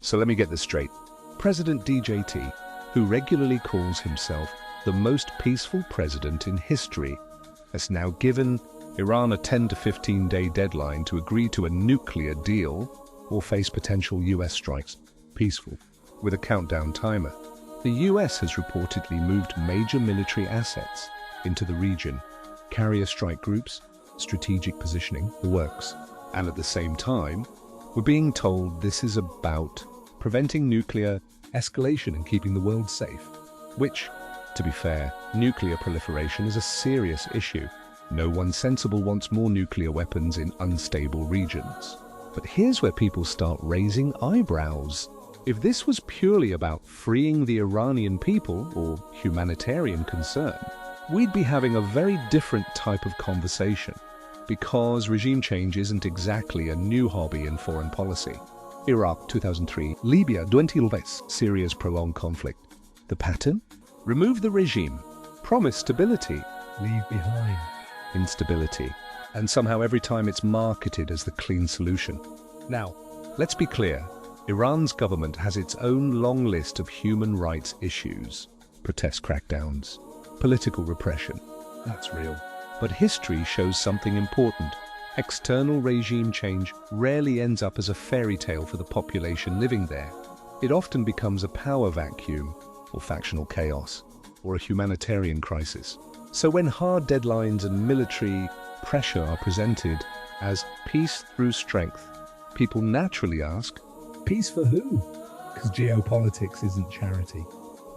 So let me get this straight. President DJT, who regularly calls himself the most peaceful president in history, has now given Iran a 10 to 15-day deadline to agree to a nuclear deal or face potential US strikes. Peaceful, with a countdown timer. The US has reportedly moved major military assets into the region, carrier strike groups, strategic positioning, the works. And at the same time, we're being told this is about preventing nuclear escalation and keeping the world safe. Which, to be fair, nuclear proliferation is a serious issue. No one sensible wants more nuclear weapons in unstable regions. But here's where people start raising eyebrows. If this was purely about freeing the Iranian people or humanitarian concern, we'd be having a very different type of conversation, because regime change isn't exactly a new hobby in foreign policy. Iraq 2003, Libya 2011, Syria's prolonged conflict. The pattern? Remove the regime, promise stability, leave behind instability, and somehow every time it's marketed as the clean solution. Now, let's be clear. Iran's government has its own long list of human rights issues. Protest crackdowns, political repression. That's real. But history shows something important. External regime change rarely ends up as a fairy tale for the population living there. It often becomes a power vacuum, or factional chaos, or a humanitarian crisis. So when hard deadlines and military pressure are presented as peace through strength, people naturally ask, peace for who? Because geopolitics isn't charity,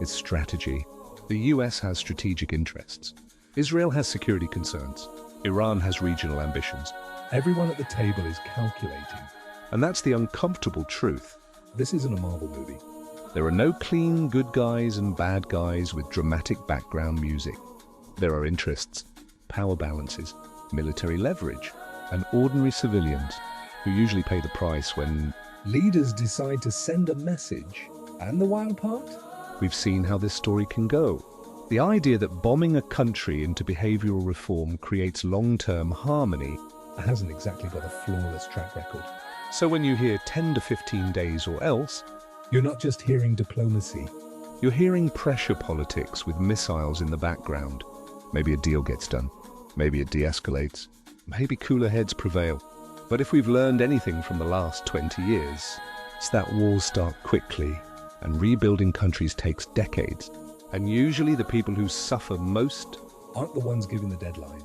it's strategy. The US has strategic interests. Israel has security concerns. Iran has regional ambitions. Everyone at the table is calculating. And that's the uncomfortable truth. This isn't a Marvel movie. There are no clean good guys and bad guys with dramatic background music. There are interests, power balances, military leverage, and ordinary civilians who usually pay the price when leaders decide to send a message. And the wild part? We've seen how this story can go. The idea that bombing a country into behavioral reform creates long-term harmony hasn't exactly got a flawless track record. So when you hear 10 to 15 days or else, you're not just hearing diplomacy. You're hearing pressure politics with missiles in the background. Maybe a deal gets done. Maybe it de-escalates. Maybe cooler heads prevail. But if we've learned anything from the last 20 years, it's that wars start quickly and rebuilding countries takes decades. And usually the people who suffer most aren't the ones giving the deadlines.